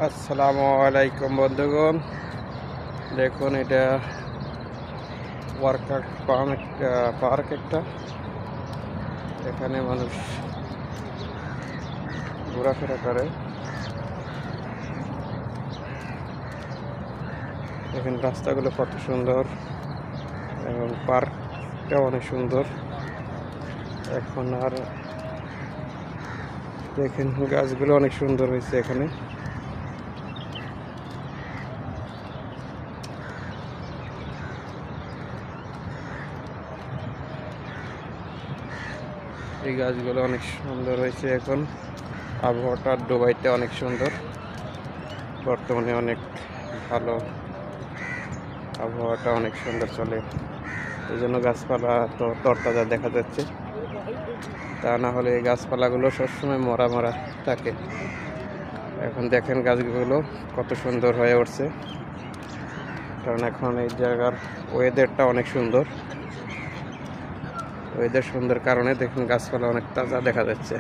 আসসালামু আলাইকুম বন্ধুগণ, দেখুন এটা পার্ক একটা। এখানে মানুষ ঘোরাফেরা করে। এখানে রাস্তাগুলো কত সুন্দর এবং পার্কটা অনেক সুন্দর। এখন আর দেখেন গাছগুলো অনেক সুন্দর হয়েছে এখানে। এই গাছগুলো অনেক সুন্দর হয়েছে। এখন আবহাওয়াটা দুবাইতে অনেক সুন্দর, বর্তমানে অনেক ভালো, আবহাওয়াটা অনেক সুন্দর চলে। এই জন্য গাছপালা তো তরতাজা দেখা যাচ্ছে, তা না হলে এই গাছপালাগুলো সবসময় মরা মরা থাকে। এখন দেখেন গাছগুলো কত সুন্দর হয়ে উঠছে, কারণ এখন এই জায়গার ওয়েদারটা অনেক সুন্দর। ওয়েদার সুন্দর কারণে দেখুন গাছপালা অনেক তাজা দেখা যাচ্ছে।